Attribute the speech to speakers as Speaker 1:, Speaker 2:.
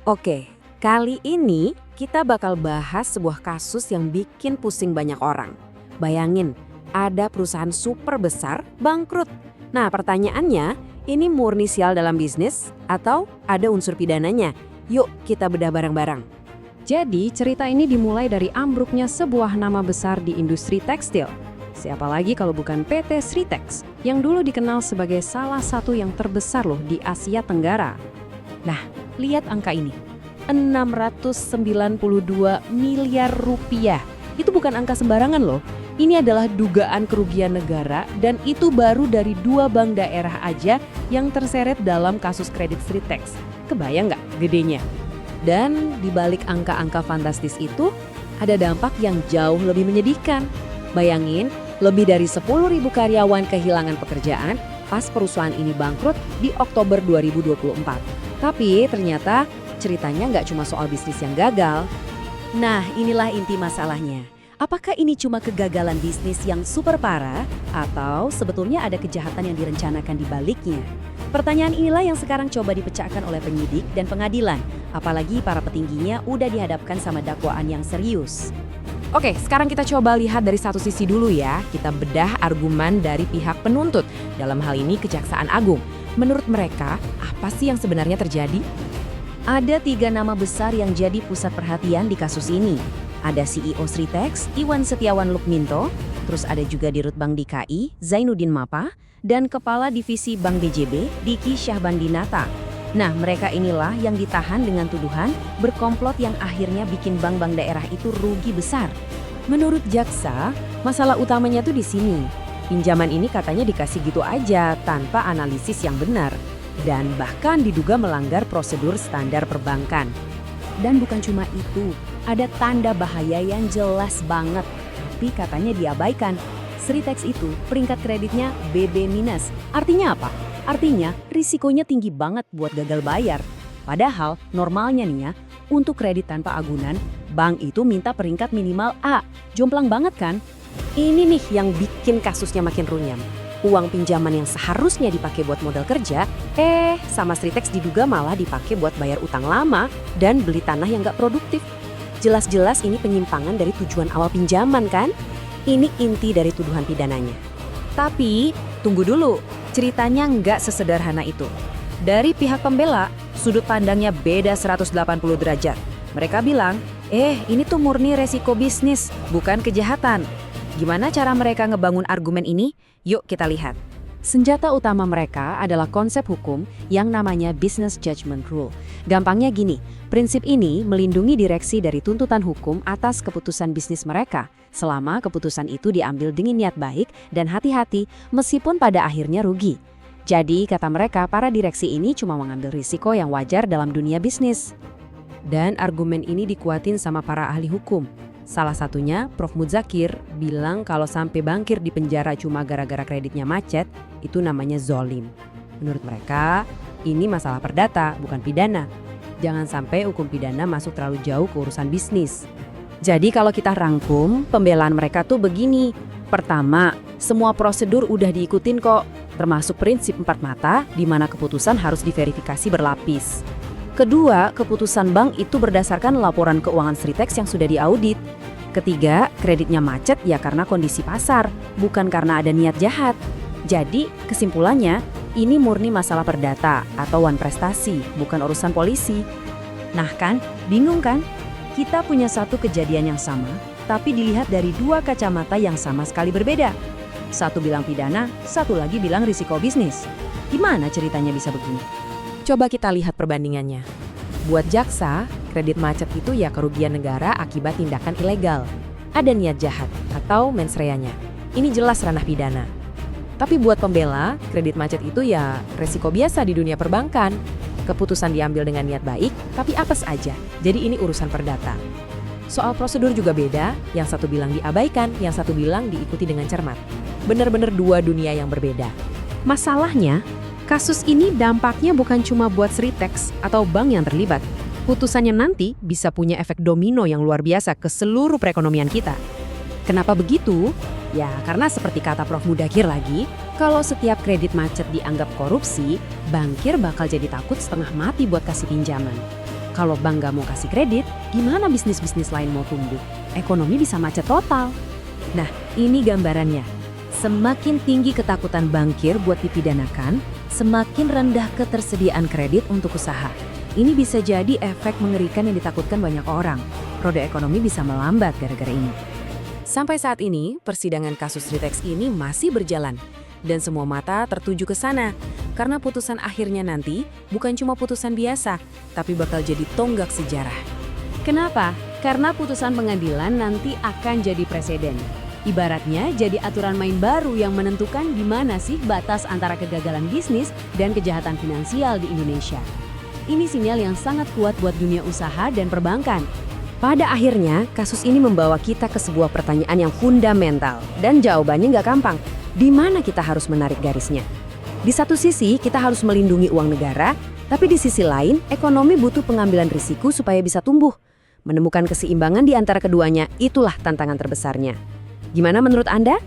Speaker 1: Oke, kali ini kita bakal bahas sebuah kasus yang bikin pusing banyak orang. Bayangin, ada perusahaan super besar bangkrut. Nah, pertanyaannya, ini murni sial dalam bisnis atau ada unsur pidananya? Yuk kita bedah bareng-bareng.
Speaker 2: Jadi, cerita ini dimulai dari ambruknya sebuah nama besar di industri tekstil. Siapa lagi kalau bukan PT Sritex, yang dulu dikenal sebagai salah satu yang terbesar loh di Asia Tenggara.
Speaker 1: Nah, lihat angka ini. 692 miliar rupiah. Itu bukan angka sembarangan loh. Ini adalah dugaan kerugian negara dan itu baru dari 2 bank daerah aja yang terseret dalam kasus kredit Sritex. Kebayang nggak gedenya? Dan di balik angka-angka fantastis itu, ada dampak yang jauh lebih menyedihkan. Bayangin, lebih dari 10.000 karyawan kehilangan pekerjaan pas perusahaan ini bangkrut di Oktober 2024. Tapi ternyata ceritanya nggak cuma soal bisnis yang gagal. Nah, inilah inti masalahnya. Apakah ini cuma kegagalan bisnis yang super parah atau sebetulnya ada kejahatan yang direncanakan di baliknya? Pertanyaan inilah yang sekarang coba dipecahkan oleh penyidik dan pengadilan, apalagi para petingginya udah dihadapkan sama dakwaan yang serius. Oke, sekarang kita coba lihat dari satu sisi dulu ya. Kita bedah argumen dari pihak penuntut, dalam hal ini Kejaksaan Agung. Menurut mereka, apa sih yang sebenarnya terjadi? Ada 3 nama besar yang jadi pusat perhatian di kasus ini. Ada CEO Sritex, Iwan Setiawan Lukminto, terus ada juga Dirut Bank DKI, Zainuddin Mapa, dan Kepala Divisi Bank BJB, Diki Syahbandinata. Nah, mereka inilah yang ditahan dengan tuduhan berkomplot yang akhirnya bikin bank-bank daerah itu rugi besar. Menurut jaksa, masalah utamanya tuh di sini. Pinjaman ini katanya dikasih gitu aja tanpa analisis yang benar. Dan bahkan diduga melanggar prosedur standar perbankan. Dan bukan cuma itu, ada tanda bahaya yang jelas banget, tapi katanya diabaikan. Sritex itu peringkat kreditnya BB-. Artinya apa? Artinya risikonya tinggi banget buat gagal bayar. Padahal normalnya nih ya, untuk kredit tanpa agunan, bank itu minta peringkat minimal A. Jomplang banget kan? Ini nih yang bikin kasusnya makin runyam. Uang pinjaman yang seharusnya dipakai buat modal kerja, sama Sritex diduga malah dipakai buat bayar utang lama dan beli tanah yang gak produktif. Jelas-jelas ini penyimpangan dari tujuan awal pinjaman kan? Ini inti dari tuduhan pidananya. Tapi, tunggu dulu, ceritanya nggak sesederhana itu. Dari pihak pembela, sudut pandangnya beda 180 derajat. Mereka bilang, ini tuh murni resiko bisnis, bukan kejahatan. Gimana cara mereka ngebangun argumen ini? Yuk kita lihat. Senjata utama mereka adalah konsep hukum yang namanya Business Judgment Rule. Gampangnya gini, prinsip ini melindungi direksi dari tuntutan hukum atas keputusan bisnis mereka, selama keputusan itu diambil dengan niat baik dan hati-hati meskipun pada akhirnya rugi. Jadi kata mereka, para direksi ini cuma mengambil risiko yang wajar dalam dunia bisnis. Dan argumen ini dikuatin sama para ahli hukum. Salah satunya, Prof. Muzakir bilang kalau sampai bangkir di penjara cuma gara-gara kreditnya macet, itu namanya zolim. Menurut mereka, ini masalah perdata, bukan pidana. Jangan sampai hukum pidana masuk terlalu jauh ke urusan bisnis. Jadi kalau kita rangkum, pembelaan mereka tuh begini. Pertama, semua prosedur udah diikutin kok, termasuk prinsip 4 mata, di mana keputusan harus diverifikasi berlapis. Kedua, keputusan bank itu berdasarkan laporan keuangan Sritex yang sudah diaudit. Ketiga, kreditnya macet ya karena kondisi pasar, bukan karena ada niat jahat. Jadi, kesimpulannya, ini murni masalah perdata atau wan prestasi, bukan urusan polisi. Nah kan, bingung kan? Kita punya satu kejadian yang sama, tapi dilihat dari 2 kacamata yang sama sekali berbeda. Satu bilang pidana, satu lagi bilang risiko bisnis. Gimana ceritanya bisa begini? Coba kita lihat perbandingannya. Buat jaksa, kredit macet itu ya kerugian negara akibat tindakan ilegal. Ada niat jahat atau mens reanya. Ini jelas ranah pidana. Tapi buat pembela, kredit macet itu ya resiko biasa di dunia perbankan. Keputusan diambil dengan niat baik, tapi apes aja. Jadi ini urusan perdata. Soal prosedur juga beda, yang satu bilang diabaikan, yang satu bilang diikuti dengan cermat. Bener-bener 2 dunia yang berbeda. Masalahnya, kasus ini dampaknya bukan cuma buat Sritex atau bank yang terlibat. Putusannya nanti bisa punya efek domino yang luar biasa ke seluruh perekonomian kita. Kenapa begitu? Ya, karena seperti kata Prof. Mudakir lagi, kalau setiap kredit macet dianggap korupsi, bankir bakal jadi takut setengah mati buat kasih pinjaman.
Speaker 2: Kalau bank nggak mau kasih kredit, gimana bisnis-bisnis lain mau tumbuh? Ekonomi bisa macet total.
Speaker 1: Nah, ini gambarannya. Semakin tinggi ketakutan bankir buat dipidanakan, semakin rendah ketersediaan kredit untuk usaha. Ini bisa jadi efek mengerikan yang ditakutkan banyak orang. Roda ekonomi bisa melambat gara-gara ini. Sampai saat ini, persidangan kasus Ritex ini masih berjalan. Dan semua mata tertuju ke sana. Karena putusan akhirnya nanti bukan cuma putusan biasa, tapi bakal jadi tonggak sejarah.
Speaker 2: Kenapa? Karena putusan pengadilan nanti akan jadi presiden. Ibaratnya jadi aturan main baru yang menentukan di mana sih batas antara kegagalan bisnis dan kejahatan finansial di Indonesia. Ini sinyal yang sangat kuat buat dunia usaha dan perbankan.
Speaker 1: Pada akhirnya, kasus ini membawa kita ke sebuah pertanyaan yang fundamental. Dan jawabannya nggak gampang. Di mana kita harus menarik garisnya? Di satu sisi, kita harus melindungi uang negara, tapi di sisi lain, ekonomi butuh pengambilan risiko supaya bisa tumbuh. Menemukan keseimbangan di antara keduanya, itulah tantangan terbesarnya. Gimana menurut Anda?